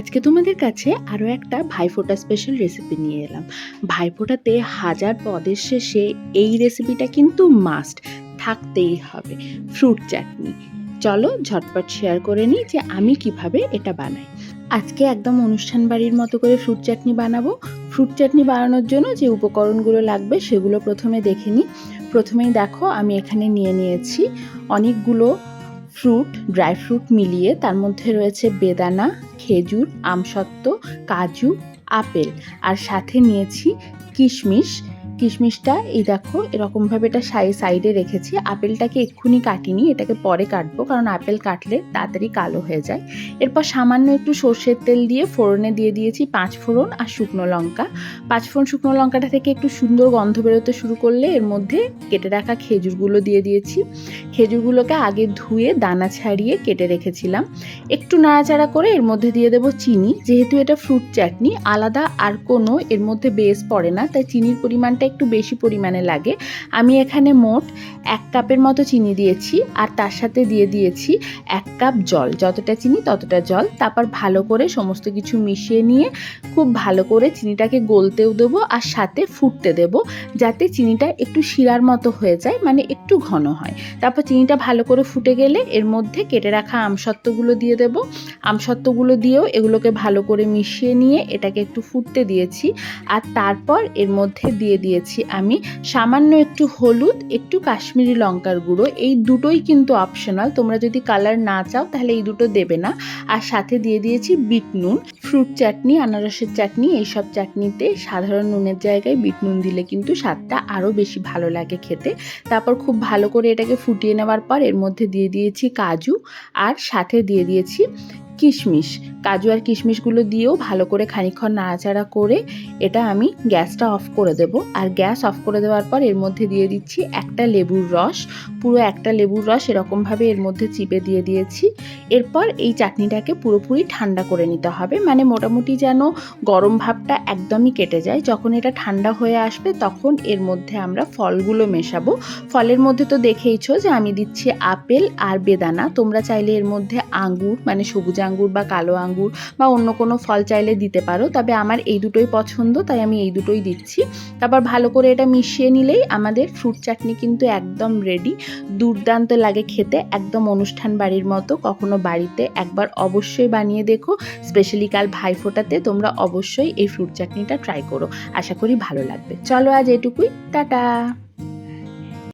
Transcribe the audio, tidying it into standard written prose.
আজকে তোমাদের কাছে আরও একটা ভাইফোঁটা স্পেশাল রেসিপি নিয়ে এলাম। ভাইফোঁটাতে হাজার পদের শেষে এই রেসিপিটা কিন্তু মাস্ট থাকতেই হবে, ফ্রুট চাটনি। চলো ঝটপট শেয়ার করে নিই যে আমি কিভাবে এটা বানাই। আজকে একদম অনুষ্ঠান বাড়ির মতো করে ফ্রুট চাটনি বানাবো। ফ্রুট চাটনি বানানোর জন্য যে উপকরণগুলো লাগবে সেগুলো প্রথমে দেখে নিই। প্রথমেই দেখো আমি এখানে নিয়ে নিয়েছি অনেকগুলো ফ্রুট, ড্রাই ফ্রুট মিলিয়ে। তার মধ্যে রয়েছে বেদানা, খেজুর, আমসত্ত্ব, কাজু, আপেল, আর সাথে নিয়েছি কিশমিশ। কিশমিশটা এই দেখো এরকমভাবে এটা সাইডে রেখেছি। আপেলটাকে এক্ষুনি কাটিনি, এটাকে পরে কাটবো, কারণ আপেল কাটলে তাড়াতাড়ি কালো হয়ে যায়। এরপর সামান্য একটু সর্ষের তেল দিয়ে ফোড়নে দিয়ে দিয়েছি 5 ফোড়ন আর শুকনো লঙ্কা। 5 ফোড়ন শুকনো লঙ্কাটা থেকে একটু সুন্দর গন্ধ বেরোতে শুরু করলে এর মধ্যে কেটে রাখা খেজুরগুলো দিয়ে দিয়েছি। খেজুরগুলোকে আগে ধুয়ে দানা ছাড়িয়ে কেটে রেখেছিলাম। একটু নাড়াচাড়া করে এর মধ্যে দিয়ে দেবো চিনি। যেহেতু এটা ফ্রুট চাটনি, আলাদা আর কোনো এর মধ্যে বেস পড়ে না, তাই চিনির পরিমাণটা একটু বেশি পরিমাণে লাগে। আমি এখানে মোট 1 কাপের মতো চিনি দিয়েছি, আর তার সাথে দিয়ে দিয়েছি 1 কাপ জল। যতটা চিনি ততটা জল। তারপর ভালো করে সমস্ত কিছু মিশিয়ে নিয়ে খুব ভালো করে চিনিটাকে গলতেও দেবো আর সাথে ফুটতে দেবো, যাতে চিনিটা একটু শিরার মতো হয়ে যায়, মানে একটু ঘন হয়। তারপর চিনিটা ভালো করে ফুটে গেলে এর মধ্যে কেটে রাখা আমসত্ত্বগুলো দিয়ে দেব। আমসত্ত্বগুলো দিয়েও এগুলোকে ভালো করে মিশিয়ে নিয়ে এটাকে একটু ফুটতে দিয়েছি। আর তারপর এর মধ্যে দিয়ে দিয়েছি আমি সামান্য একটু হলুদ, একটু কাশ্মীরি লঙ্কার গুঁড়ো। এই দুটোই কিন্তু অপশনাল, তোমরা যদি কালার না চাও তাহলে এই দুটো দেবে না। আর সাথে দিয়ে দিয়েছি বিট নুন। ফ্রুট চাটনি, আনারসের চাটনি, এইসব চাটনিতে সাধারণ নুনের জায়গায় বিট নুন দিলে কিন্তু স্বাদটা আরও বেশি ভালো লাগে খেতে। তারপর খুব ভালো করে এটাকে ফুটিয়ে নেওয়ার পর এর মধ্যে দিয়ে দিয়েছি কাজু, আর সাথে দিয়ে দিয়েছি কিশমিশ। কাজু আর কিশমিশগুলো দিয়েও ভালো করে খানিকক্ষণ নাড়াচাড়া করে এটা আমি গ্যাসটা অফ করে দেব। আর গ্যাস অফ করে দেওয়ার পর এর মধ্যে দিয়ে দিচ্ছি একটা লেবুর রস। পুরো একটা লেবুর রস এরকমভাবে এর মধ্যে চিপে দিয়ে দিয়েছি। এরপর এই চাটনিটাকে পুরোপুরি ঠান্ডা করে নিতে হবে, মানে মোটামুটি যেন গরম ভাবটা একদমই কেটে যায়। যখন এটা ঠান্ডা হয়ে আসবে তখন এর মধ্যে আমরা ফলগুলো মেশাবো। ফলের মধ্যে তো দেখেইছো যে আমি দিচ্ছি আপেল আর বেদানা। তোমরা চাইলে এর মধ্যে আঙ্গুর, মানে সবুজ আঙ্গুর বা কালো আঙ্গুর বা অন্য কোনো ফল চাইলে দিতে পারো, তবে আমার এই দুটোই পছন্দ তাই আমি এই দুটোই দিচ্ছি। তারপর ভালো করে এটা মিশিয়ে নিলেই আমাদের ফ্রুট চাটনি কিন্তু একদম রেডি। দুর্দান্ত লাগে খেতে, একদম অনুষ্ঠান বাড়ির মতো। কখনো বাড়িতে একবার অবশ্যই বানিয়ে দেখো, স্পেশালি কাল ভাইফোঁটাতে তোমরা অবশ্যই এই ফ্রুট চাটনিটা ট্রাই করো। আশা করি ভালো লাগবে। চলো আজ এটুকুই, টাটা।